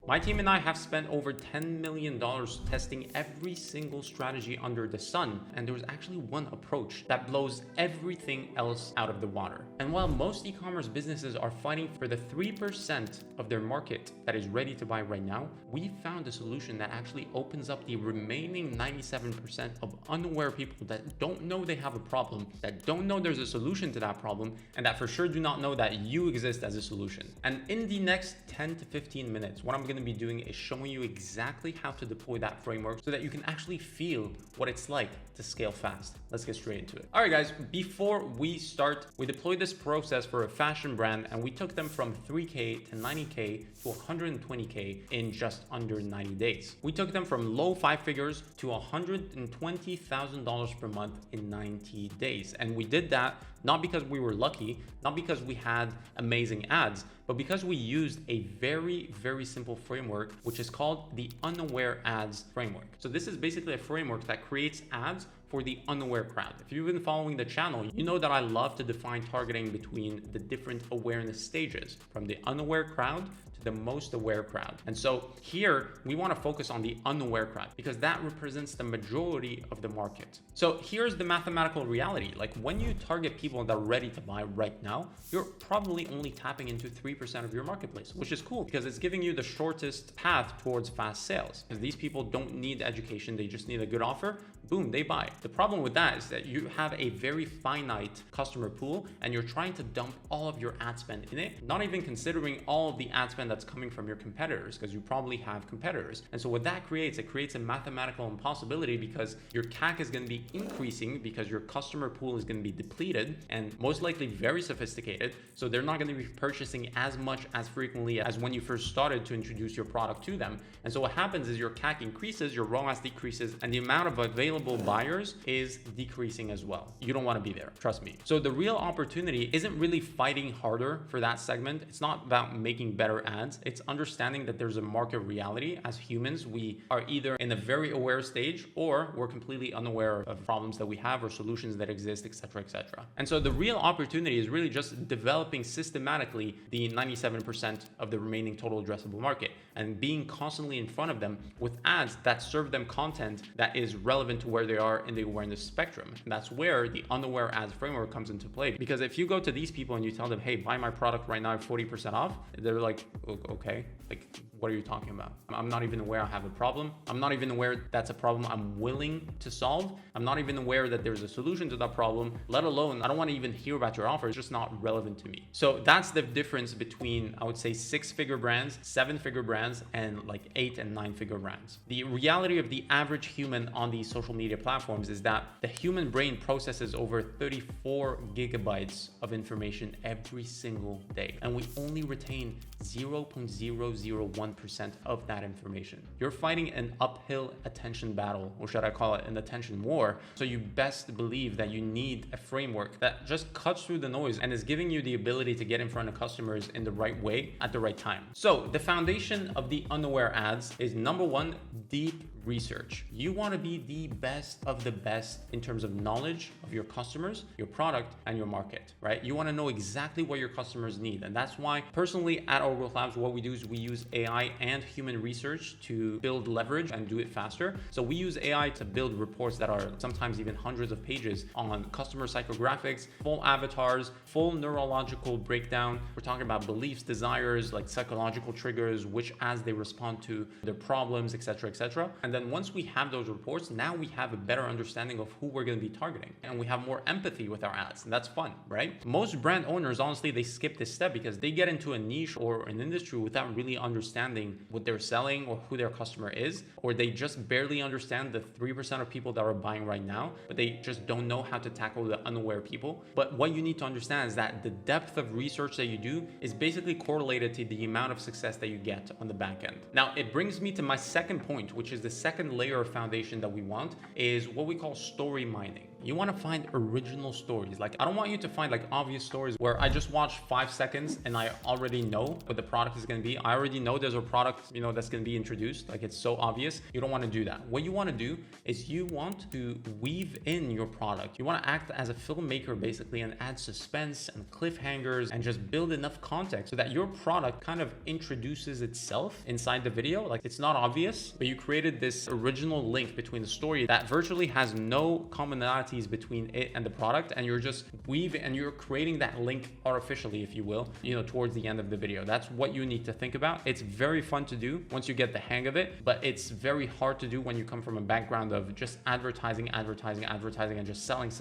My team and I have spent over $10 million testing every single strategy under the sun, and there was actually one approach that blows everything else out of the water. And while most e-commerce businesses are fighting for the 3% of their market that is ready to buy right now, we found a solution that actually opens up the remaining 97% of unaware people that don't know they have a problem, that don't know there's a solution to that problem, and that for sure do not know that you exist as a solution. And in the next 10 to 15 minutes, what I'm going to be doing is showing you exactly how to deploy that framework so that you can actually feel what it's like to scale fast. Let's get straight into it. All right, guys, before we start, we deployed this process for a fashion brand and we took them from 3K to 90K to 120K in just under 90 days. We took them from low 5 figures to $120,000 per month in 90 days. And we did that not because we were lucky, not because we had amazing ads, but because we used a very, very simple framework, which is called the Unaware Ads Framework. So this is basically a framework that creates ads for the unaware crowd. If you've been following the channel, you know that I love to define targeting between the different awareness stages, from the unaware crowd to the most aware crowd. And so here we want to focus on the unaware crowd because that represents the majority of the market. So here's the mathematical reality. Like when you target people that are ready to buy right now, you're probably only tapping into 3% of your marketplace, which is cool because it's giving you the shortest path towards fast sales. Because these people don't need education, they just need a good offer. Boom, they buy. The problem with that is that you have a very finite customer pool and you're trying to dump all of your ad spend in it, not even considering all of the ad spend that's coming from your competitors, because you probably have competitors. And so what that creates, it creates a mathematical impossibility because your CAC is going to be increasing because your customer pool is going to be depleted and most likely very sophisticated. So they're not going to be purchasing as much as frequently as when you first started to introduce your product to them. And so what happens is your CAC increases, your ROAS decreases, and the amount of available buyers is decreasing as well. You don't want to be there, trust me. So the real opportunity isn't really fighting harder for that segment. It's not about making better ads. It's understanding that there's a market reality. As humans, we are either in a very aware stage or we're completely unaware of problems that we have or solutions that exist, etc., etc. And so the real opportunity is really just developing systematically the 97% of the remaining total addressable market and being constantly in front of them with ads that serve them content that is relevant to where they are in the awareness spectrum. And that's where the unaware ads framework comes into play. Because if you go to these people and you tell them, hey, buy my product right now at 40% off, they're like, okay, like, what are you talking about? I'm not even aware I have a problem. I'm not even aware that's a problem I'm willing to solve. I'm not even aware that there's a solution to that problem, let alone, I don't want to even hear about your offer. It's just not relevant to me. So that's the difference between, I would say, 6-figure brands, 7-figure brands, and like 8 and 9-figure brands. The reality of the average human on these social media platforms is that the human brain processes over 34 gigabytes of information every single day. And we only retain 0.001% of that information. You're fighting an uphill attention battle, or should I call it an attention war. So you best believe that you need a framework that just cuts through the noise and is giving you the ability to get in front of customers in the right way at the right time. So the foundation of the unaware ads is number one, deep research. You want to be the best of the best in terms of knowledge of your customers, your product, and your market, right? You want to know exactly what your customers need. And that's why personally at Our Growth Labs, what we do is we use AI and human research to build leverage and do it faster. So we use AI to build reports that are sometimes even hundreds of pages on customer psychographics, full avatars, full neurological breakdown. We're talking about beliefs, desires, like psychological triggers, which as they respond to their problems, etc., etc. And then once we have those reports, now we have a better understanding of who we're going to be targeting. And we have more empathy with our ads. And that's fun, right? Most brand owners, honestly, they skip this step because they get into a niche or an industry without really understanding what they're selling or who their customer is, or they just barely understand the 3% of people that are buying right now, but they just don't know how to tackle the unaware people. But what you need to understand is that the depth of research that you do is basically correlated to the amount of success that you get on the back end. Now, it brings me to my second point, which is the second layer of foundation that we want, is what we call story mining. You want to find original stories. Like, I don't want you to find like obvious stories where I just watch 5 seconds and I already know what the product is going to be. I already know there's a product, that's going to be introduced. Like, it's so obvious. You don't want to do that. What you want to do is you want to weave in your product. You want to act as a filmmaker basically and add suspense and cliffhangers and just build enough context so that your product kind of introduces itself inside the video. Like, it's not obvious, but you created this original link between the story that virtually has no commonalities between it and the product, and you're just weaving and you're creating that link artificially, if you will, towards the end of the video. That's what you need to think about. It's very fun to do once you get the hang of it, but it's very hard to do when you come from a background of just advertising and just selling.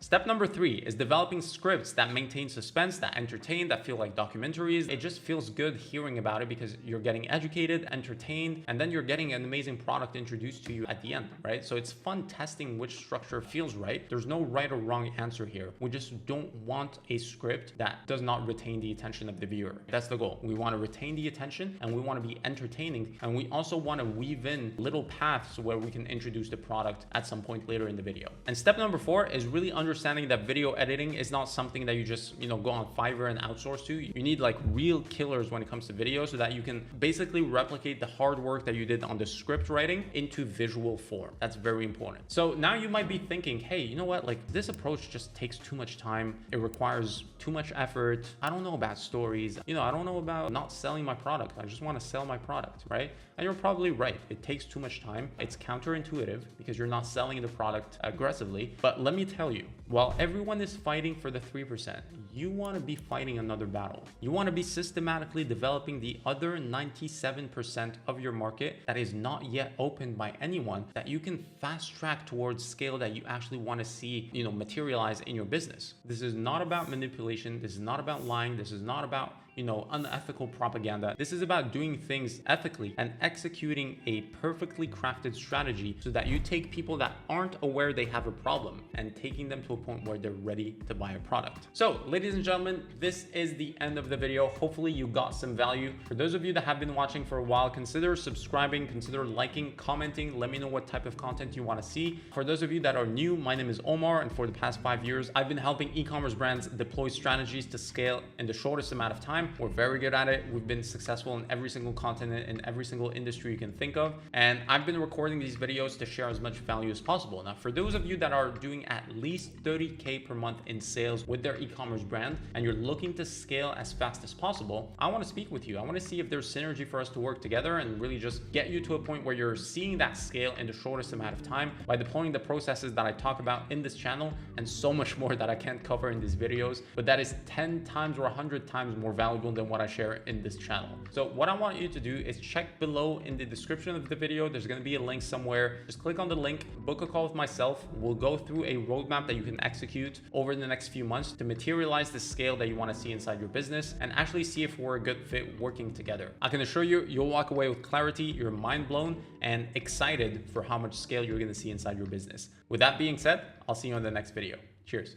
Step number 3 is developing scripts that maintain suspense, that entertain, that feel like documentaries. It just feels good hearing about it because you're getting educated, entertained, and then you're getting an amazing product introduced to you at the end, right? So it's fun testing which structure feels right. There's no right or wrong answer here. We just don't want a script that does not retain the attention of the viewer. That's the goal. We want to retain the attention and we want to be entertaining, and we also want to weave in little paths where we can introduce the product at some point later in the video. And step number 4 is really understanding that video editing is not something that you just, go on Fiverr and outsource to. You need like real killers when it comes to video so that you can basically replicate the hard work that you did on the script writing into visual form. That's very important. So now you might be thinking, hey, you know what? Like, this approach just takes too much time. It requires too much effort. I don't know about stories. I don't know about not selling my product. I just want to sell my product, right? And you're probably right. It takes too much time. It's counterintuitive because you're not selling the product aggressively. But let me tell you, while everyone is fighting for the 3%, you want to be fighting another battle. You want to be systematically developing the other 97% of your market that is not yet opened by anyone, that you can fast track towards scale that you actually want to see, materialize in your business. This is not about manipulation. This is not about lying. This is not about unethical propaganda. This is about doing things ethically and executing a perfectly crafted strategy so that you take people that aren't aware they have a problem and taking them to a point where they're ready to buy a product. So, ladies and gentlemen, this is the end of the video. Hopefully you got some value. For those of you that have been watching for a while, consider subscribing, consider liking, commenting. Let me know what type of content you want to see. For those of you that are new, my name is Omar, and for the past 5 years, I've been helping e-commerce brands deploy strategies to scale in the shortest amount of time. We're very good at it. We've been successful in every single continent, in every single industry you can think of. And I've been recording these videos to share as much value as possible. Now, for those of you that are doing at least 30K per month in sales with their e-commerce brand, and you're looking to scale as fast as possible, I want to speak with you. I want to see if there's synergy for us to work together and really just get you to a point where you're seeing that scale in the shortest amount of time by deploying the processes that I talk about in this channel and so much more that I can't cover in these videos, but that is 10 times or 100 times more valuable than what I share in this channel. So what I want you to do is check below in the description of the video. There's going to be a link somewhere. Just click on the link, book a call with myself. We'll go through a roadmap that you can execute over the next few months to materialize the scale that you want to see inside your business and actually see if we're a good fit working together. I can assure you, you'll walk away with clarity, you're mind blown and excited for how much scale you're going to see inside your business. With that being said, I'll see you on the next video. Cheers.